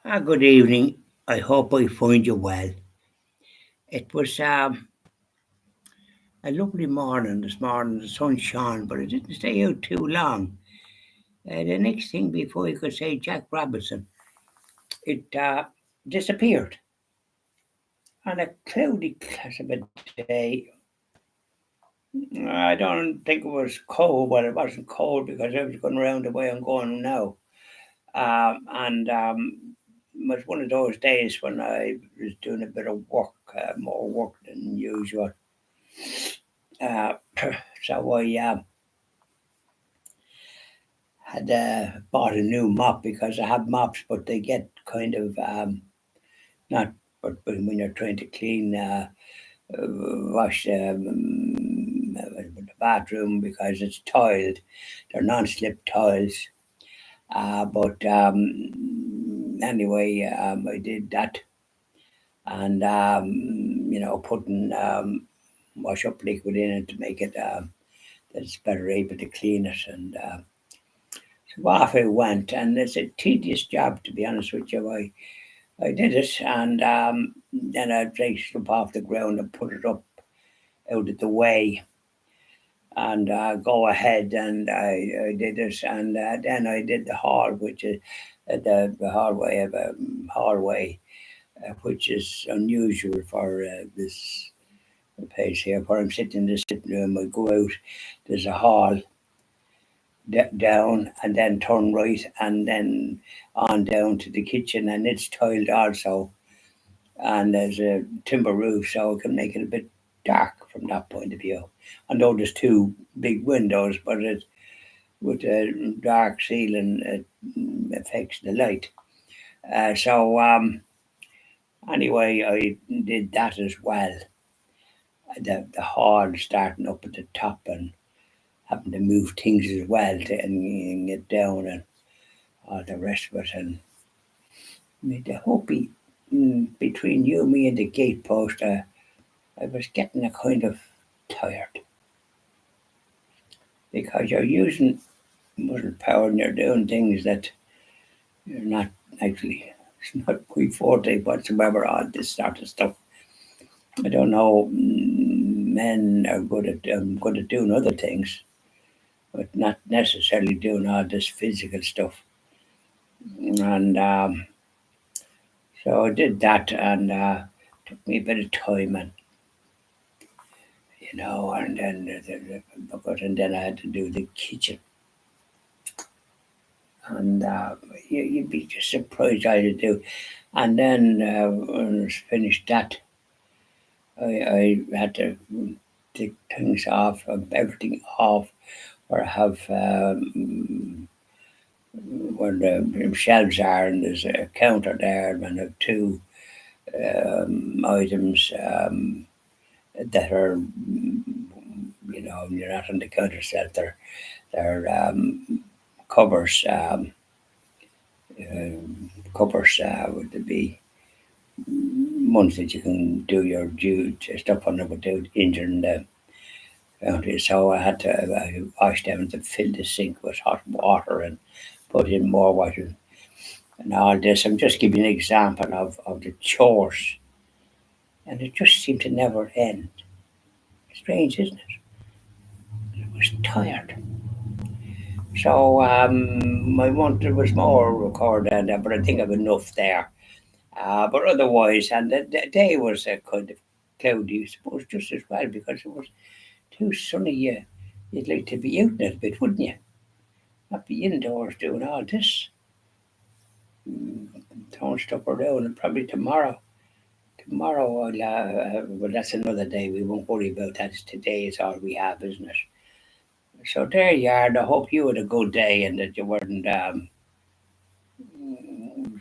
Good evening. I hope I find you well. It was a lovely morning this morning. The sun shone, but it didn't stay out too long. The next thing before you could say Jack Robinson, it disappeared. On a cloudy class of a day, I don't think it was cold, but it wasn't cold because I was going around the way I'm going now. And it was one of those days when I was doing a bit of work, more work than usual. Uh, so I had bought a new mop because I have mops, but they get kind of not. But when you're trying to clean, wash the bathroom because it's tiled, they're non-slip tiles. But anyway, I did that, and putting wash up liquid in it to make it that it's better able to clean it and. So off I went, and it's a tedious job to be honest with you. I did it, and then I raked it up off the ground and put it up out of the way, and go ahead, and I did it, and then I did the hall, which is the hallway of a hallway, which is unusual for this place here. Where I'm sitting in the sitting room, I go out. There's a hall down and then turn right and then on down to the kitchen, and it's tiled also, and there's a timber roof so it can make it a bit dark from that point of view. And though there's two big windows, but it with a dark ceiling it affects the light. So anyway, I did that as well. The hall starting up at the top and having to move things as well to and get down and all the rest of it. And the hopey between you, me, and the gatepost, I was getting a kind of tired because you're using muscle power and you're doing things that you're not actually. It's not my forte whatsoever on this sort of stuff. I don't know. Men are good at doing other things, but not necessarily doing all this physical stuff. And so I did that, and took me a bit of time, and and then and then I had to do the kitchen, and you'd be just surprised how to do. And then when I was finished that, I had to take things off, everything off, or have where the shelves are, and there's a counter there, and I have two items that are, you're not on the counter set. They're covers, covers would be ones that you can do your due stuff on them without injuring the counter. So I had to wash them to fill the sink with hot water and put in more water and all this. I'm just giving an example of the chores, and it just seemed to never end. Strange, isn't it? I was tired. So I wanted there was more recorded than that, but I think I've enough there. But otherwise, and the day was kind of cloudy, I suppose, just as well because it was too sunny. You'd like to be out a little bit, wouldn't you? Not be indoors doing all this, throwing stuff around. And probably tomorrow. Tomorrow, well, that's another day. We won't worry about that. Today is all we have, isn't it? So there you are. And I hope you had a good day and that you weren't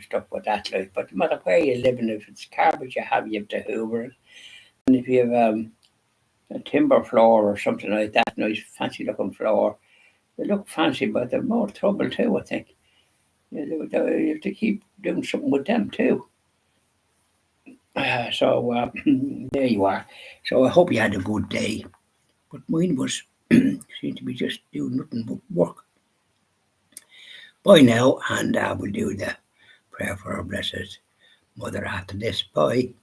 stuck with that. Like, but no matter where you live, and if it's garbage you have to hoover it. And if you have a timber floor or something like that, nice fancy looking floor, they look fancy, but they're more trouble too, I think. You have to keep doing something with them too. So there you are. So I hope you had a good day. But mine was seemed to be just doing nothing but work by now, and we'll do the pray for our blessed mother after this. Bye.